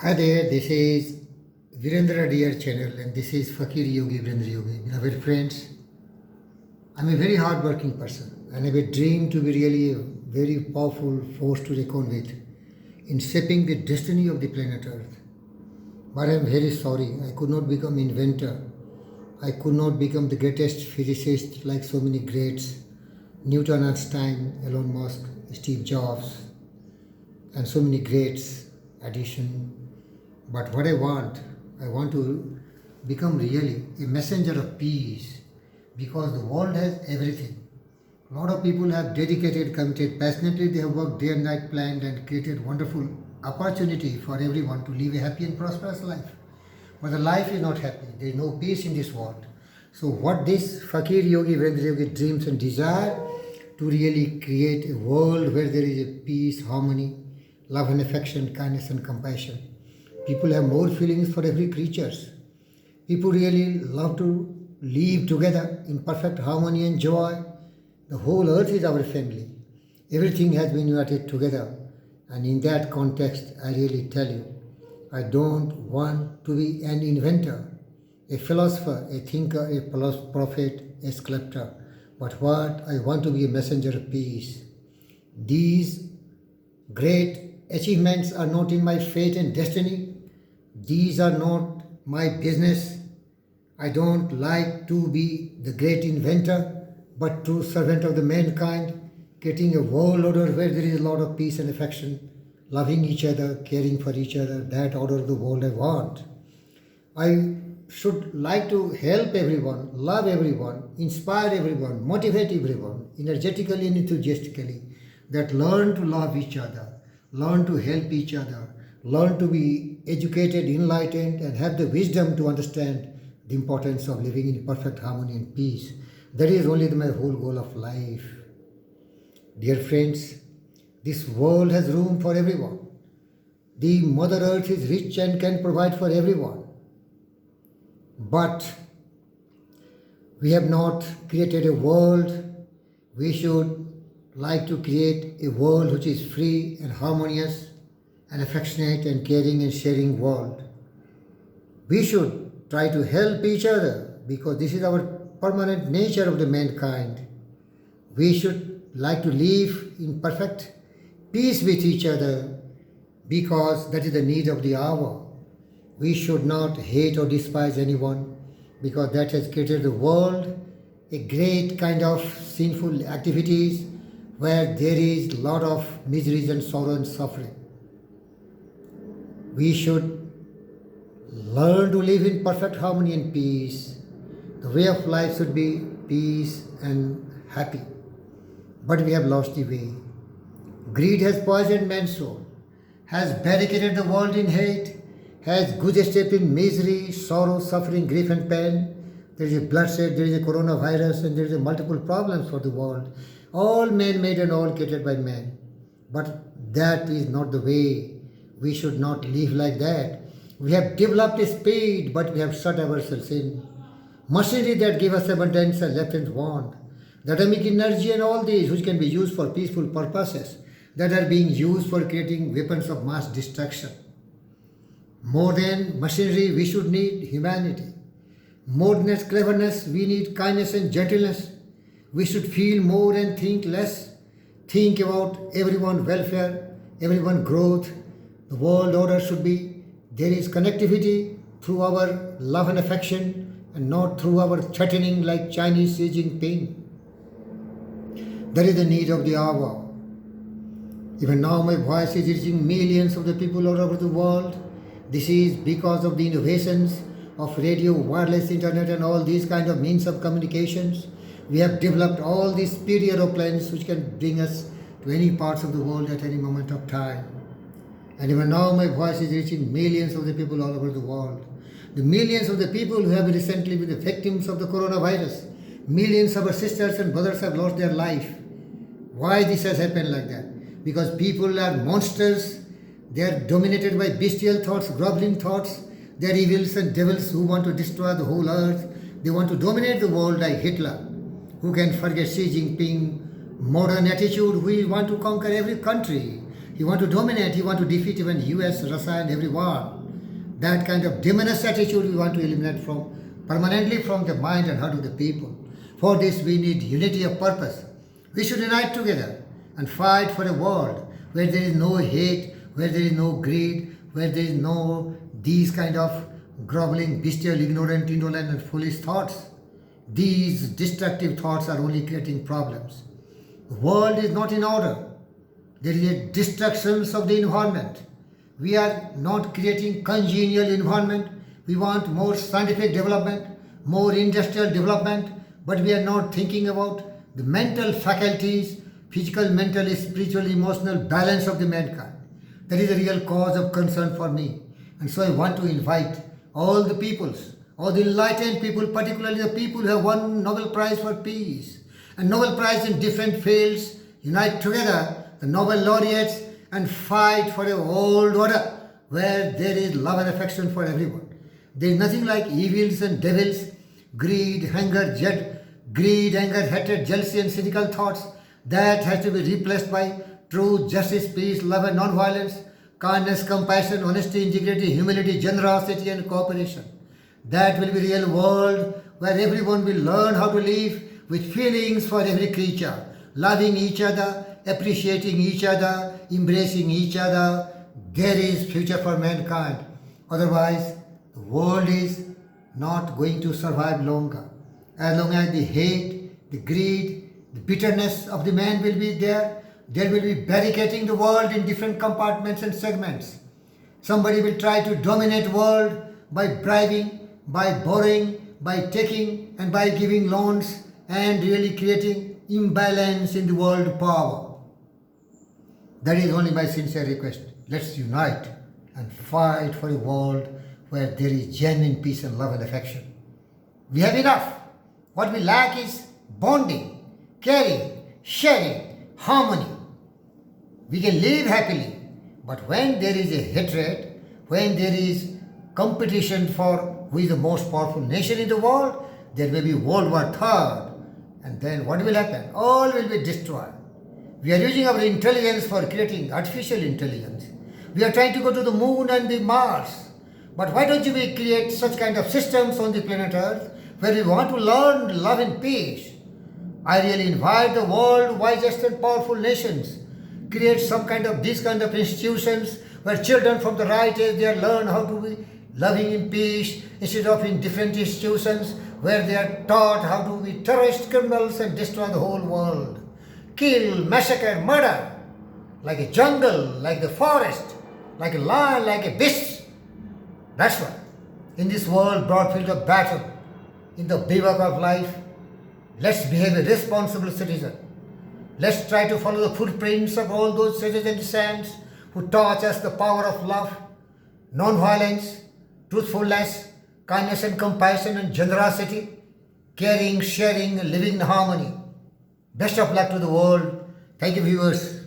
Hi there, this is Virendra Dear channel and this is Fakir Yogi Virendra Yogi. Beloved friends, I'm a very hard-working person and I have a dream to be really a very powerful force to reckon with in shaping the destiny of the planet Earth. But I'm very sorry, I could not become inventor. I could not become the greatest physicist like so many greats, Newton, Einstein, Elon Musk, Steve Jobs, and so many greats, Edison. But what I want to become really a messenger of peace because the world has everything. A lot of people have dedicated, committed, passionately, they have worked day and night, planned and created wonderful opportunity for everyone to live a happy and prosperous life. But the life is not happy. There is no peace in this world. So what this Fakir Yogi Virendra Yogi dreams and desire to really create a world where there is a peace, harmony, love and affection, kindness and compassion. People have more feelings for every creatures. People really love to live together in perfect harmony and joy. The whole earth is our family. Everything has been united together. And in that context, I really tell you, I don't want to be an inventor, a philosopher, a thinker, a prophet, a sculptor. But what I want to be a messenger of peace. These great achievements are not in my fate and destiny. These are not my business. I don't like to be the great inventor, but true servant of the mankind, creating a world order where there is a lot of peace and affection, loving each other, caring for each other. That order of the world I want. I should like to help everyone, love everyone, inspire everyone, motivate everyone, energetically and enthusiastically, that learn to love each other, learn to help each other, learn to be educated, enlightened, and have the wisdom to understand the importance of living in perfect harmony and peace. That is only my whole goal of life. Dear friends, this world has room for everyone. The Mother Earth is rich and can provide for everyone. But we have not created a world. We should like to create a world which is free and harmonious and affectionate and caring and sharing world. We should try to help each other because this is our permanent nature of the mankind. We should like to live in perfect peace with each other because that is the need of the hour. We should not hate or despise anyone because that has created the world a great kind of sinful activities where there is a lot of miseries and sorrow and suffering. We should learn to live in perfect harmony and peace. The way of life should be peace and happy. But we have lost the way. Greed has poisoned man's soul, has barricaded the world in hate, has goose-stepped in misery, sorrow, suffering, grief and pain. There is a bloodshed, there is a coronavirus, and there is a multiple problems for the world. All man-made and all created by man. But that is not the way. We should not live like that. We have developed a speed, but we have shut ourselves in. Machinery that give us abundance and left and want. The atomic energy and all these which can be used for peaceful purposes that are being used for creating weapons of mass destruction. More than machinery, we should need humanity. More than cleverness, we need kindness and gentleness. We should feel more and think less. Think about everyone's welfare, everyone's growth. The world order should be there is connectivity through our love and affection and not through our threatening like Chinese Xi Jinping. That is the need of the hour. Even now my voice is reaching millions of the people all over the world. This is because of the innovations of radio, wireless internet and all these kind of means of communications. We have developed all these speedy aeroplanes which can bring us to any parts of the world at any moment of time. And even now my voice is reaching millions of the people all over the world. The millions of the people who have recently been the victims of the coronavirus. Millions of our sisters and brothers have lost their life. Why this has happened like that? Because people are monsters. They are dominated by bestial thoughts, groveling thoughts. They are evils and devils who want to destroy the whole earth. They want to dominate the world like Hitler. Who can forget Xi Jinping, modern attitude, who want to conquer every country. He want to dominate, he want to defeat even US, Russia and everyone. That kind of demonist attitude we want to eliminate permanently from the mind and heart of the people. For this we need unity of purpose. We should unite together and fight for a world where there is no hate, where there is no greed, where there is no these kind of groveling, bestial, ignorant, indolent and foolish thoughts. These destructive thoughts are only creating problems. The world is not in order. There is a destruction of the environment. We are not creating congenial environment. We want more scientific development, more industrial development, but we are not thinking about the mental faculties, physical, mental, spiritual, emotional balance of the mankind. That is a real cause of concern for me. And so I want to invite all the peoples, all the enlightened people, particularly the people who have won Nobel Prize for Peace and Nobel Prize in different fields, unite together, the Nobel laureates, and fight for a world order where there is love and affection for everyone. There is nothing like evils and devils, greed, anger, hatred, jealousy and cynical thoughts. That has to be replaced by truth, justice, peace, love and non-violence, kindness, compassion, honesty, integrity, humility, generosity and cooperation. That will be real world where everyone will learn how to live with feelings for every creature, loving each other, appreciating each other, embracing each other. There is future for mankind. Otherwise, the world is not going to survive longer. As long as the hate, the greed, the bitterness of the man will be there, there will be barricading the world in different compartments and segments. Somebody will try to dominate the world by bribing, by borrowing, by taking and by giving loans and really creating imbalance in the world power. That is only my sincere request. Let's unite and fight for a world where there is genuine peace and love and affection. We have enough. What we lack is bonding, caring, sharing, harmony. We can live happily, but when there is a hatred, when there is competition for who is the most powerful nation in the world, there may be World War III, and then what will happen? All will be destroyed. We are using our intelligence for creating artificial intelligence. We are trying to go to the moon and the Mars. But why don't we create such kind of systems on the planet Earth where we want to learn love and peace? I really invite the world wisest and powerful nations, create some kind of these kind of institutions where children from the right age they learn how to be loving in peace instead of in different institutions where they are taught how to be terrorist criminals and destroy the whole world. Kill, massacre, murder, like a jungle, like the forest, like a lion, like a beast. That's why in this world broad field of battle, in the bivouac of life, let's behave a responsible citizen. Let's try to follow the footprints of all those sages and saints who taught us the power of love, non-violence, truthfulness, kindness and compassion and generosity, caring, sharing, living in harmony. Best of luck to the world. Thank you, viewers.